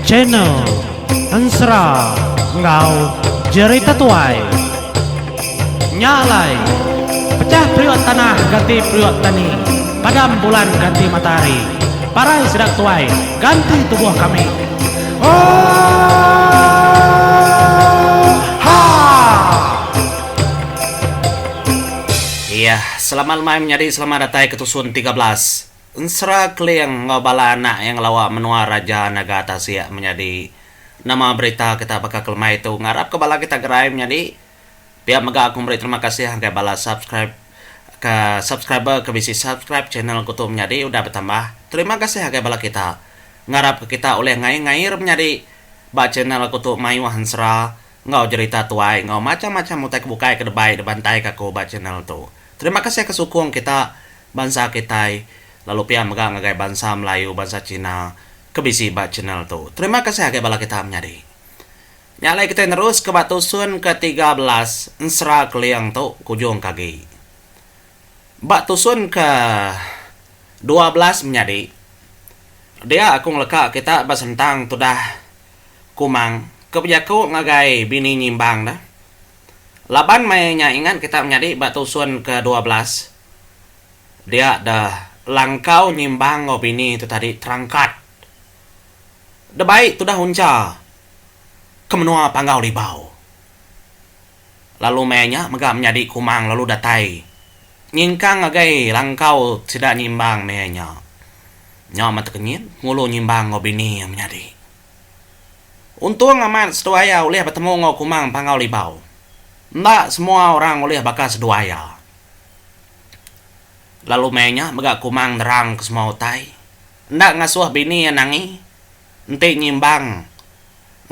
Channel Ansra Ngau Jerita Tuai Nyalai Pecah priok tanah ganti priok tani, padam bulan ganti matahari, parai sedang tuai ganti tubuh kami. Iya, selamat malam menjadi selamat datang ke Tusun 13. Ensra kliang ngobala anak yang lawa menua raja naga atas ya menjadi nama berita kita bakal kelemah itu ngarap kebala kita gerai menjadi pihak mega aku beri terima kasih angka bala subscribe ke subscriber ke bisi subscribe channel kutu menjadi udah bertambah. Terima kasih angka bala kita ngarap ke kita oleh ngair menjadi ba channel kutu mayu Ensra ngau cerita tuai ngau macam-macam mutai kebukai ke debai debantai kaku ba channel tu. Terima kasih kesukung kita bangsa kita lalu pihak megang ngagai bangsa Melayu bangsa Cina kebisi ba channel tu. Terima kasih agak bala kita menjadi. Nyalai kita terus ke Batusun ke-13 Ensra Kliang tu kujung kaki. Batusun ke-12 menjadi. Dia aku ngeleka kita basentang tudah kumang kebijaku ngagai bini nyimbang dah. Laban mainnya ingat kita menjadi Batusun ke-12. Dia dah langkau nyimbang ngobini itu tadi terangkat. Debai tu dah hunca kemenua panggau libau. Lalu mainnya mega menjadi kumang lalu datai. Nyingkang agai langkau tidak nyimbang mainnya. Nya mata kenyit ngulu nyimbang ngobini yang menjadi. Untung aman seduaya oleh bertemu ngau kumang panggau libau. Ndak semua orang oleh bakal seduaya. Lalu mainnya megak kumang nerang ke semua utai. Ndak ngasuh bini yang nangi. Enti nyimbang.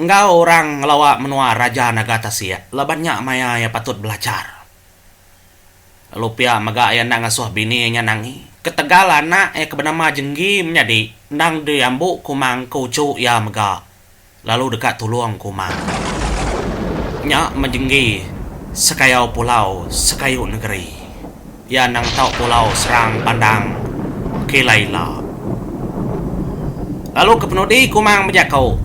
Engkau orang ngelawak menua raja nagata sia. Lebannya maya yang patut belajar. Lalu pia megak yang ndak ngasuh bini yang nangi. Ketegal anak kebenama jenggi menjadi. Nang diambu kumang kucu ya megak. Lalu dekat tuluang kumang. Nyak menjenggi. Sekayau pulau, sekayu negeri. Ya nang tau pulau serang pandang Kilaila. Lalu kepenudi kumang menjakau.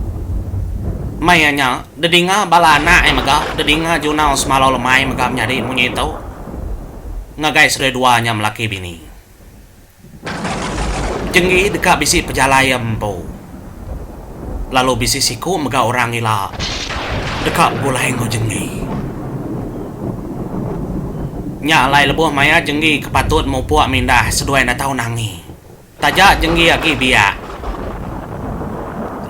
Mayanya dedinga balana mega dedinga junau semalau lemai mega menjadi munyitau. Ngagai sudah duanya melaki bini. Jenggi dekat bisi pejalayam po. Lalu bisi siku mega orang ila. Dekat bulai ngo jenggi. Nyalai lebuh maya jenggi kepatut mau puak mindah seduai na tau nangi. Tajak jenggi lagi biak.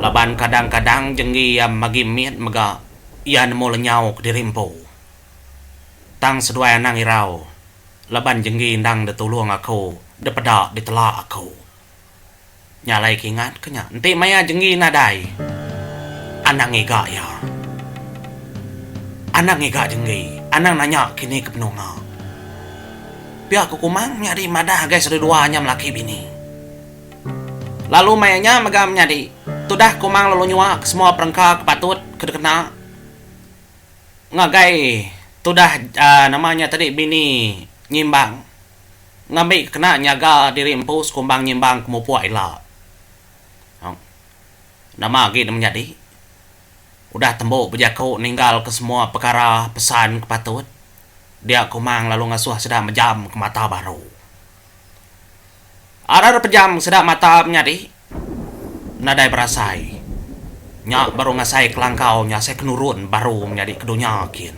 Laban kadang-kadang jenggi yang magimit mega ian mau lenyau ke dirimpo. Tang seduai nang irau. Laban jenggi ndang detulung aku, depedak ditelak aku. Nyalai kingat kenya. Nanti maya jenggi nadai. Anang iga ya. Anang iga jenggi. Anang nanya kini ke penunga. Pihak aku kumang nyari madah guys sudah duanya melaki bini. Lalu mayanya megam nyari. Tudah kumang lalu nyuak semua perengka kepatut kedekena. Ngagai tudah namanya tadi bini nyimbang. Ngambil kena nyaga diri empus kumbang nyimbang kemupua ila. Nama lagi menjadi. Udah tembuk berjaku ninggal ke semua perkara pesan kepatut. Dia kumang lalu ngasuh sedang menjam ke mata baru. Ada pejam sedang mata menjadi. Nadai berasai. Nyak baru ngasai kelangkau nyasai kenurun baru menjadi kedunya kin.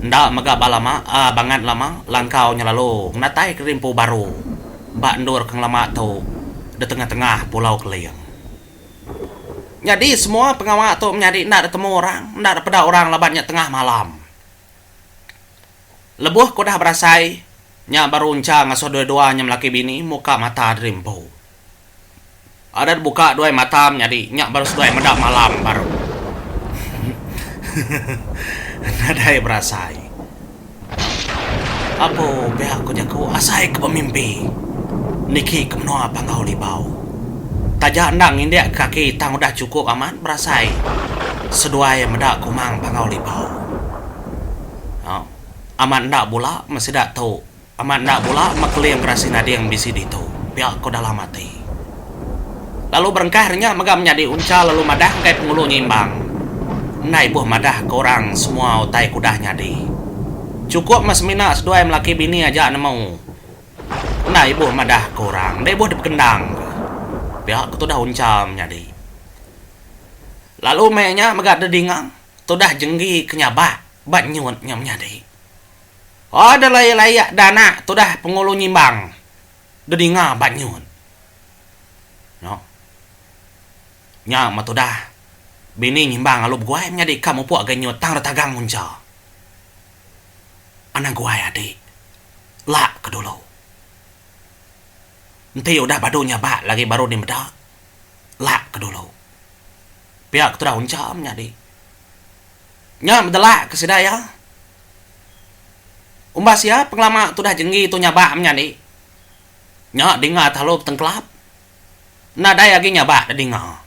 Ndak megak balama bangat lama langkau lalu natai kerimpu baru. Mbak ndur keng lama tu di tengah-tengah pulau Kliang. Jadi semua pengawal tu menjadi ndak ketemu orang, ndak pada orang labannya tengah malam. Lebuh ku dah berasai. Nya baru unca ngasuh dua-duanya melaki bini muka mata derimpo. Ada buka dua mata menjadi nya baru sedua medap malam baru. Nadai berasai. Apa pihak ku jaku asai ke pemimpi. Niki ke menua panggau libau. Tajak ndang india kaki tang udah cukup aman berasai. Sedua medak kumang panggau libau. Aman ndak pula masih dak tahu amat nak pula makliang kerasi nadi yang bisi dito. Pihak ko dalam mati. Lalu berengkahnya megam nyadi unca lalu madah kai pengulu nyimbang. Nai buh madah korang semua utai kudah nyadi. Cukup mas mina sedua melaki bini aja nemu. Nai buh madah korang, nai buh dipekendang. Pihak ko dah unca nyadi. Lalu mainnya megak dedingang. Tudah jenggi kenyabak bat nyuat nyam nyadi. Ada layak dana tudah pengulu nyimbang. Dedinga bat nyuat. No. Nya matudah bini nyimbang alup guai nyadi kamu puak ganyut tang retagang munca. Anak guai adik. Lak ke dulu. Nanti udah badunya bak lagi baru di medak. Lak ke dulu. Pihak tu dah uncam nyadi. Nya medelak ke sedaya. Umbas ya penglama tu dah jenggi tu nyabak nyadi. Nya dengar talup tengkelap. Nadai lagi nyabak dah dengar.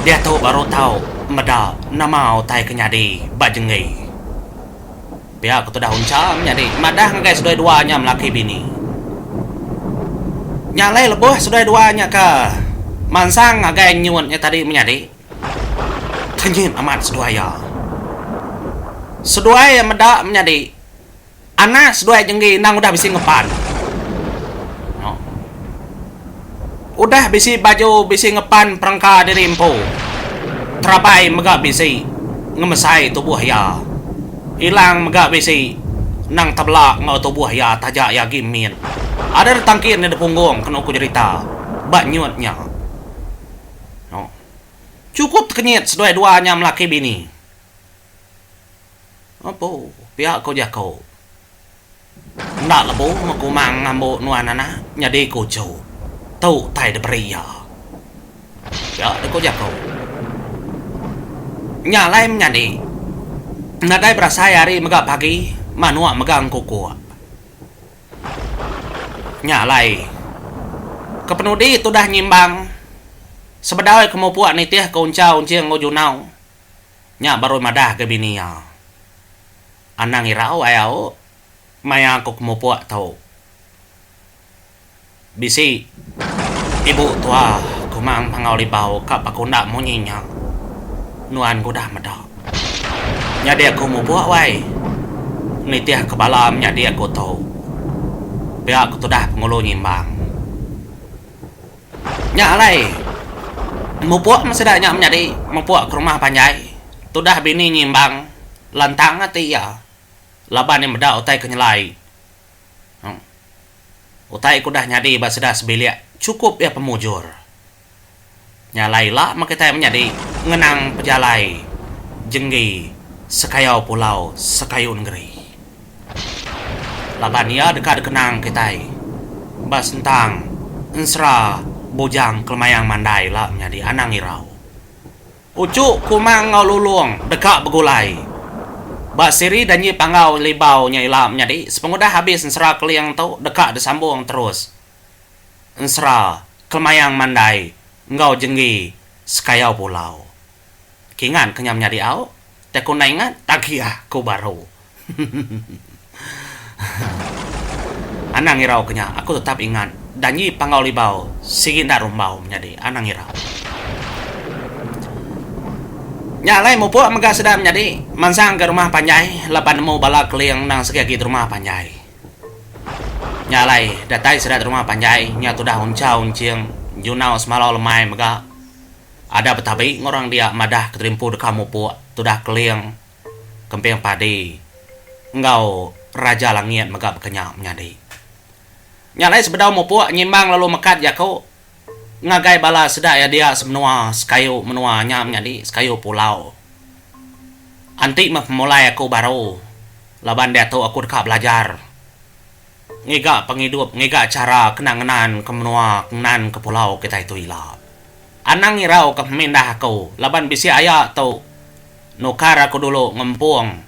Dia tahu baru tahu medak nama utai kenyadi bak jenggi. Pihak tu dah uncam nyadi. Madah ngai sudah duanya melaki bini. Nyalai lebuh sudah duanya ke. Mansang agai nyuatnya tadi menyadi. Tenyit amat seduaya. Seduaya medak menyadi. Anak seduaya jenggi nang udah bisi ngepan. No. Udah bisi baju bisi ngepan perangka dari empu. Terabai megak bisi ngemesai tubuh ya. Hilang megak bisi nang tablak ngau tubuh ya tajak ya gimin. Ada retangkin di punggung kena aku cerita. Bak nyuatnya. No. Cukup kenyit sedua duanya melaki bini. Apa? Pihak kau jako. Ndak lebu makumang ngambo nuanana nyadi kojo. Tau tai de pria. Ya, de kau jako. Nyalai menyadi. Nadai berasa hari megak pagi, manua megang kuku. Nyalai. Kepenudi tu dah nyimbang. Sebedawai kamu puak nitih ke unciang ngojunau. Nya baru madah ke bini ya. Anang irau ayau. Maya aku kamu puak tau. Bisi. Ibu tua. Kumang pangau libau. Kap aku ndak munyinya. Nuan ku dah medak. Nya dia kamu puak wai. Nitih ke balam nya dia aku tau. Pihak aku tu dah pengulu nyimbang. Nya alai. Mupuak masedanya menyadi. Mupuak ke rumah panjai. Tu dah bini nyimbang. Lantang hati ya. Laban yang medak utai kenyelai. Utai ku dah nyadi baseda sebiliak. Cukup ya pemujur. Nyalai lah makita menyadi. Ngenang pejalai. Jenggi. Sekayau pulau. Sekayu negeri. Laban ya dekat kenang kitai. Bas tentang ensra bujang kelmayang mandai lah menjadi anang irau. Ucuk kumang ngau luluang dekat begulai. Bas siri dan nyi pangau libau nya ilah menjadi sepengudah habis ensra keliang tu dekat disambung terus. Ensra kelmayang mandai ngau jenggi sekayau pulau. Kingan kenyam nyadi au. Teku naingat takiah ku baru. Anang irau kenya, aku tetap ingat. Danyi pangau libau, sigin darumbau menjadi anang irau. Nyalai mupu megah sedap menjadi mansang ke rumah panjai, lapan mu bala keliang nang sekiaki rumah panjai. Nyalai datai sedat rumah panjai, nya tu dah unciang, junau semalau lemai megah. Ada betabi ngorang dia madah keterimpu deka mupu, tu dah keliang, kempeng padi. Engkau raja langit megah berkenyak menjadi. Nyalai sebedau mupu nyimbang lalu mekat jako. Ngagai bala sedak ya dia semenua sekayu menua nyam menjadi sekayu pulau. Antik memulai aku baru. Laban dia tu aku dekat belajar. Ngigak penghidup, ngigak cara kenang-kenan ke menua, kenan ke pulau kita itu ilah. Anang irau ke pemindah aku. Laban bisi ayah tu. Nukar aku dulu ngempung.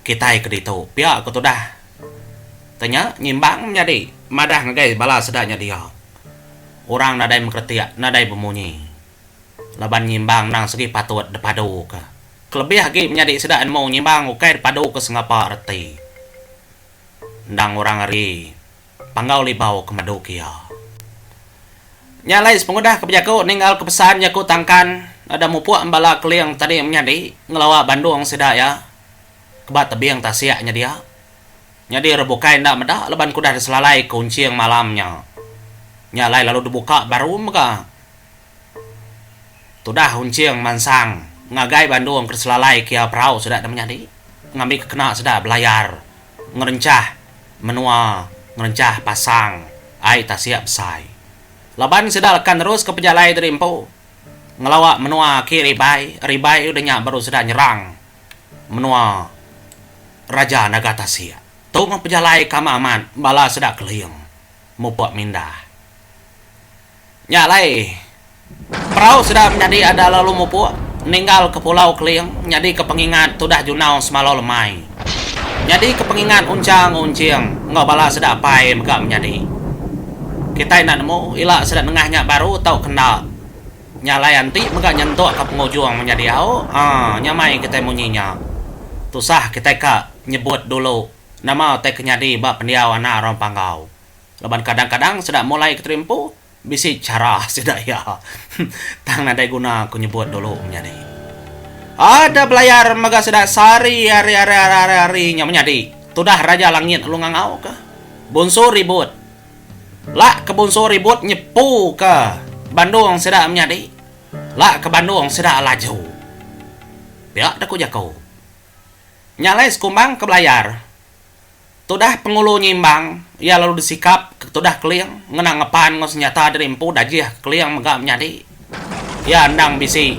Kita ke ditu. Pihak aku tu dah. Tanya nyimbang menjadi. Madah ngagai bala sedaknya dia. Orang nadai mengketiak, nadai bemunyi. Laban nyimbang nang segi patut depadu ke. Kelebih lagi menjadi sedaan mau nyimbang ukai depadu ke sengapa arti. ndang orang ari panggau libau ke madukia. Nyalai pengudah kebijaku ninggal kepesan jaku tangkan ada mupuk ambala keliang tadi menjadi ngelawa Bandung sedaya kebat tebiang tasiaknya dia. Nyadi rebukai ndak meda leban kudah diselalai kunci yang malamnya. Nyalai lalu dibuka baru mega. Tudah hunciang mansang ngagai Bandung kerselalai kia perahu sudah menjadi ngambil kena sudah belayar ngerencah menua ngerencah pasang ai tak siap sai laban sudah akan terus ke pejalai dari empu ngelawak menua kiri ribai udah nyak baru sudah nyerang menua Raja Nagatasia tuh pejalai kama aman bala sudah keliang mupuk mindah nyalai perahu sudah menjadi ada lalu mupuk ninggal ke pulau Keliang nyadi ke pengingat tudah junau semalau lemai nyadi ke pengingat uncang-unciang ngobala sedap pai megak menjadi kita nak nemu ilak sedap nengahnya baru tau kena nyalai anti megak nyentuk ke pengujung menjadi nyamai kita munyinya tusah kita ka nyebut dulu nama teh kenyadi bak pendiaw anak orang panggau leban kadang-kadang sedap mulai keterimpu bisi cara sudah ya tang nadai guna aku nyebut dulu menjadi ada belayar mega sudah sari hari menjadi tudah Raja Langit lu ngangau ke bonso ribut lah ke bonso ribut nyepu ke Bandung sudah menjadi lah ke Bandung sudah laju ya ada ku jako nyalai sekumbang ke belayar tudah pengulu nyimbang ya lalu disikap tudah keliang ngenang ngepan ngos senjata dari empu dajih keliang megak menjadi ya andang bisi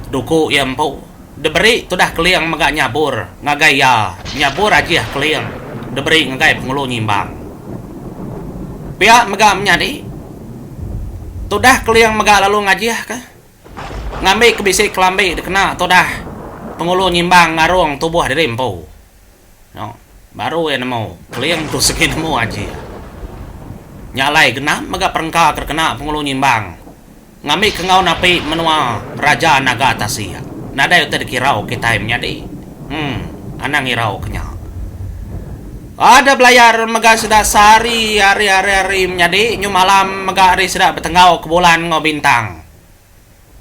duku ya empu diberi tudah keliang megak nyabur ngagai ya nyabur ajih keliang diberi ngagai pengulu nyimbang pihak megak menjadi tudah keliang megak lalu ngajih ke ngambil ke bisi kelambi dikena tudah pengulu nyimbang ngarung tubuh dari empu no. Baru ya nemu keliang tuh segini nemu aja nyalai genap mega perengka terkena pengulu nyimbang ngambil kengau napi menua Raja Nagatasia nada itu dikirau kita menjadi anang irau kenya ada belayar mega sudah sari hari menjadi nyu malam mega hari sudah bertenggau ke bulan ngobintang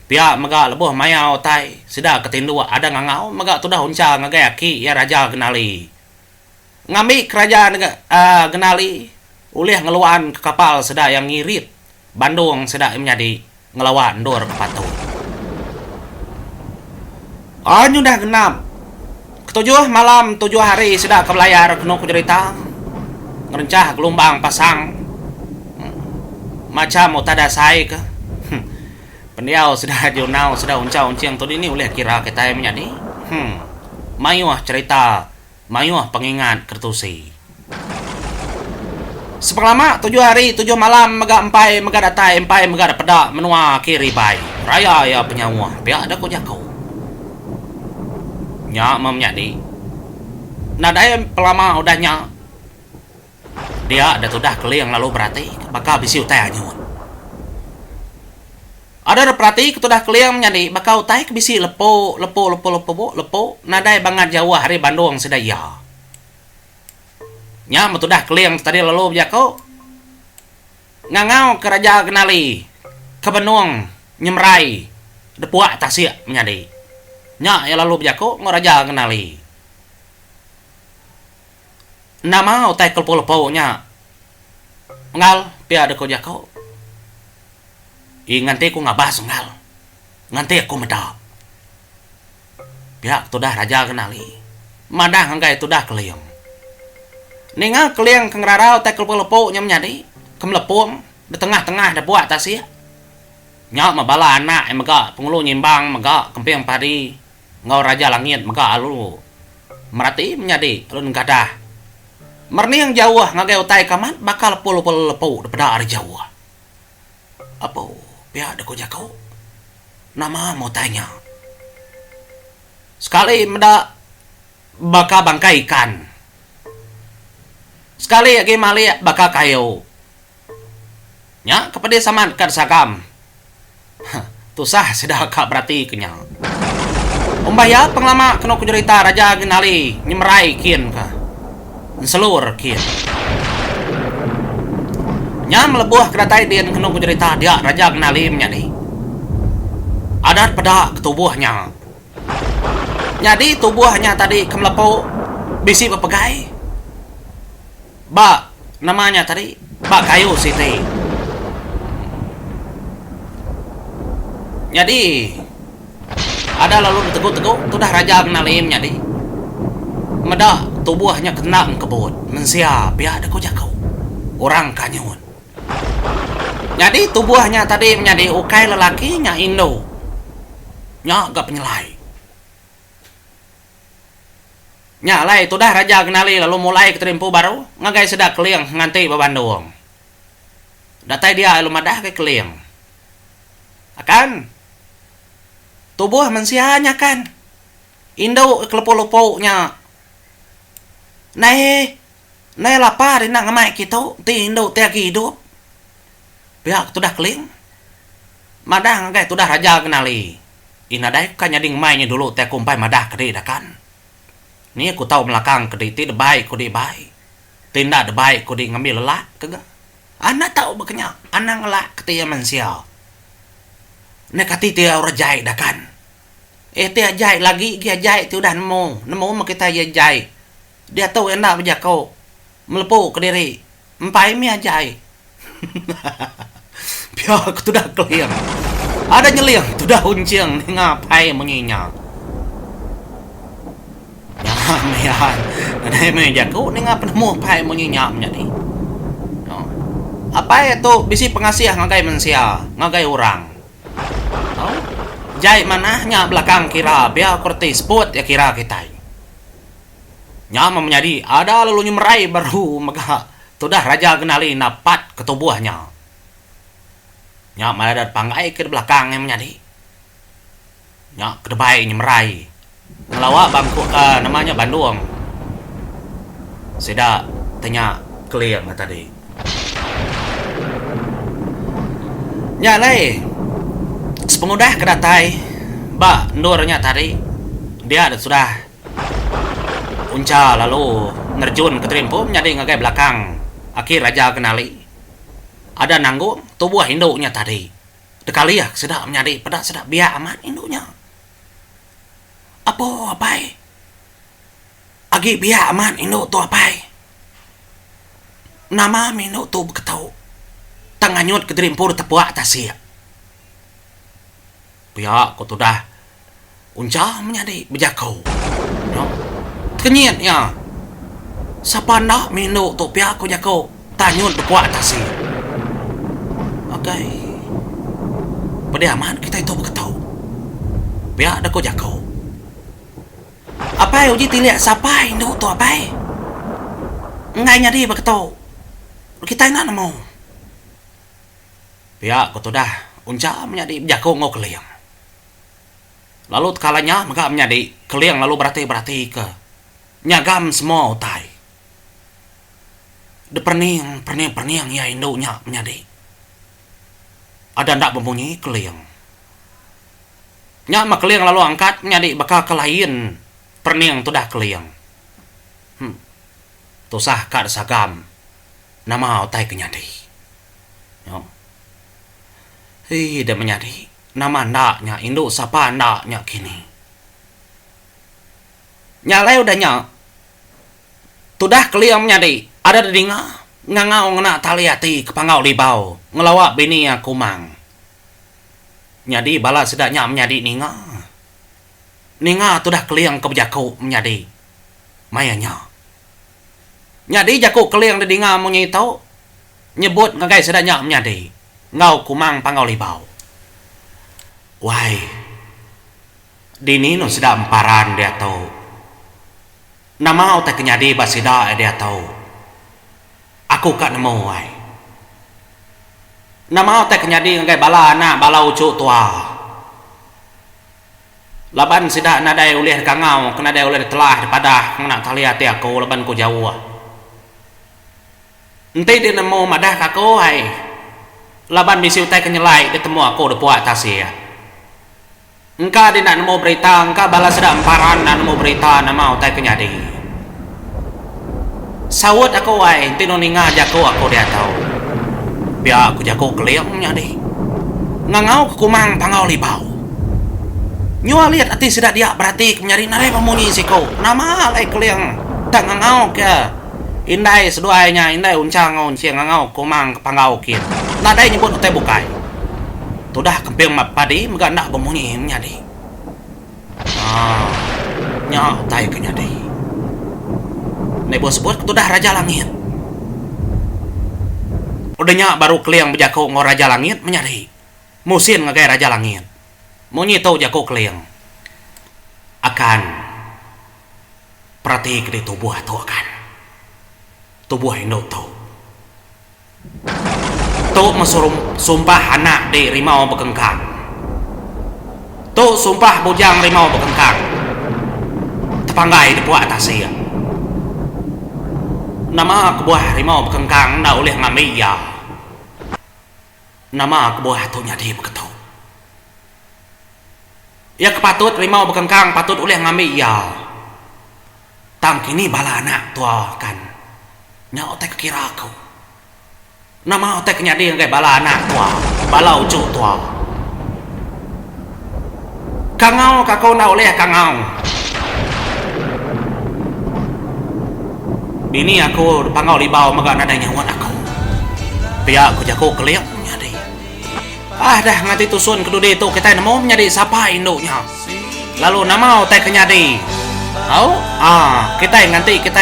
pihak mega lebuh mayau tai sudah ketindu ada ngangau mega tudah unca ngagayaki ya Raja Genali ngambil kerajaan Genali ulih ngeluan ke kapal sedang yang ngirit Bandung sedang menjadi ngelawan ndor ke patu dah genap ketujuh malam 7 hari sedang ke belayar kena kujerita ngerencah gelombang pasang macam mau tada sai ke pendiau sudah junau sudah unca-unciang tu ini ulih kira kita yang menjadi mayuah cerita mayuah pengingat kertusi seperlama 7 hari 7 malam mega empai mega datai empai mega pedak menua kiri bai raya ya penyawa pihak ada ko jakau nya memnyadi nadai pelama udahnya dia ada tudah keliang lalu berarti bakal bisi utai anyun ada perhati ketudah keliang menjadi bakal utai bisi lepo nadai banget jauh hari Bandung sedaya nya metudah keliang tadi lalu jako ngangau ke Raja Genali ke Bandung nyemrai depuak tasik menjadi nya ya lalu jako Raja Genali nama utai kelpo nya ngal pia ada ko jako nganti ku ngabas ngal nganti aku medap pihak tudah Raja Genali madah nganggai tudah keliang ningal keliang keng rarau teh kelpo-lepo nya menjadi kemelepung di tengah-tengah ada buat tas ya nya mabala anak mega pengulu nyimbang mega kemping padi ngau Raja Langit mega alu merati menjadi ulun gadah merni yang jauh ngagai utai kamat bakal lepo daripada ari jauh apa pihak ada ko jakau nama mau tanya sekali meda bakal bangkai ikan sekali lagi mali bakal kayo nya kepada saman kan sakam tusah sudah kak berarti kenyang umbaya penglama kena kujerita Raja Genali nyemerai kian ka seluruh kia. Nya melebuh kedatai dia kenung cerita dia raja kenalim nyadi. Adat pada tubuhnya. Jadi tubuhnya tadi kemelepo bisi pepegai. Ba namanya tadi Ba Kayu Siti. Jadi ada lalu teguk-teguk tudah raja kenalim nyadi. Meda tubuhnya kena kebut mensiap ya ada kau orang kanyun. Jadi tubuhnya tadi menjadi ukai lelakinya Indo. Nya gak penyelai. Nyalai itu dah raja kenali lalu mulai keterimpu baru ngagai sedak keliang nganti babandung. Datai dia lalu madah ke keliang. Akan tubuh mensianya kan. Indo kelepo-lepo-nya. Nai lapar nak ngamai kita ti Indo tiagi hidup. Pihak tu dah keliang. Madah ngagai tu dah raja kenali. Inadai kan nyading mainnya dulu teh kumpai madah kedi dah kan. Ni aku tahu melakang kedi ti baik ku di baik. Tindak de baik ku di ngambil lelak kega. Anak tahu bekenya anak ngelak ketia mansia. Nekati ti rajai dah kan. Ti ajai lagi dia ajai ti udah nemu mah kita ajai. Dia tahu enak berjakau. Melepuh ke diri. Empai mi ajai. Biar aku tu dah keliang. Ada nyeliang tu dah unciang ni ngapai menyinyang. Ya meyan. Ada meja ku ni ngap nemu pai menyinyang jadi. No. Apa itu bisi pengasih ngagai manusia, ngagai orang. No. Jai manahnya belakang kira biar kurti spot ya kira kita. Nya menjadi ada lalu nyemerai baru maka tu dah raja kenali napat ketubuhnya. Nya maladat panggai ke belakang yang menjadi. Nya kedebai nyemerai. Ngelawak bangku namanya Bandung. Sida tanya keliang tadi. Nya lay. Sepengudah kedatai. Ba nurnya tadi. Dia ada sudah unca lalu nerjun ke terimpu menjadi ngagai belakang. Akhir raja kenali. Ada nanggung tubuh induknya tadi. Dekali ya sedap menjadi pada sedap biar aman induknya. Apa? Agi biar aman induk tu apa? Nama induk tu berketau. Tanganyut ke terimpur tepuak tasya. Biar kau tu dah unca menjadi berjakau. No? Kenyit ya. Siapa nak induk tu biar kau jakau. Tanyut berkuat tasya. Okay. Pada aman kita itu berketahu. Biar ada kau jakau. Apa uji tiliak siapa Indo tu apa? Ngai nyari berketahu. Kita nak nemu. Biar kau tu dah unca menjadi jakau ngau keliang. Lalu kalanya maka menjadi keliang lalu berarti ke nyagam semua utai. De perning ya Indo nya menjadi. Ada ndak mempunyai keliang. Nya mak keliang lalu angkat nyadi bakal kelain perniang tu dah keliang. Tu sah kad sagam. Nama utai kenyadi. Yo. Dia menyadi nama ndaknya induk sapa ndaknya kini. Nyalai udahnya. Tu dah keliang menyadi ada dedinga. Ngangau ngena taliati kepangau libau ngelawak bini aku mang. Nyadi bala sedaknya menjadi ninga tu dah keliang ke jaku menjadi mayanya. Nyadi jaku keliang dedinga munyi tau nyebut ngagai sedaknya menjadi ngau kumang pangau libau. Wai dini no sedak emparan dia tau. Nama utak kenyadi basida dia tau. Aku kat nemu ai. Nama otak nyadi ngagai bala anak bala ucuk tua. Laban sidak nadai ulih kangau kena dai ulih telah daripada nak taliati aku laban ku jauh. Ente dia nemu madah aku ai. Laban bisi utai kenyelai ditemu aku depuak tasya. Engka dia nak nemu berita engka bala sidak emparan nak nemu berita nama utai kenyadi. Sawat ako ay tinoninga jako ako dia tahu. Biar aku jago keliangnya deh. Ngangau kumang pangau libau. Nyua lihat ati sidak dia berarti nyari nare pemunyi siko. Nama lai keliang tak ngangau ke. Indai seduanya indai uncang siang ngangau kumang pangau kin. Nadai nyebut teh bukai. Tudah kemping padi meganda pemunyi nyadi. Nya tai ke nyadi. Nebo sebut tudah raja langit. Udahnya baru keliang berjako ngor raja langit menyari. Musin ngagai raja langit. Munyi tau jako keliang. Akan perhati ke tubuh tu akan. Tubuh Indo tau. Tu mesuruh sumpah anak di rimau bekengkang. Tu sumpah bujang rimau bekengkang. Tepanggai di puak atas ia. Nama kebuah rimau bekengkang na oleh ngamiya. Nama kebuah tu nyadi begitu. Ya kepatut rimau bekengkang patut oleh ngamiya. Tang kini bala anak tua kan. Nya otek kira aku. Nama otek nyadi ngai bala anak tua. Bala ucu tua. Kangau kakau na oleh kangau. Bini aku pangau libau maga nada nyawan aku. Pia aku jago keliang nyadi. Dah nganti tusun kedua itu kita nemu nyadi siapa induknya. Lalu nama teh kenyadi. Au? Kita nganti kita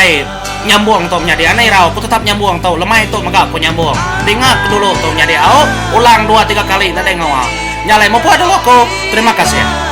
nyambung tau nyadi. Aneh rau aku tetap nyambung tau. Lemah itu maga aku nyambung. Dengar dulu tau nyadi. Au? Ulang 2-3 kali tadi ngawa. Nyalai mau dulu aku. Terima kasih.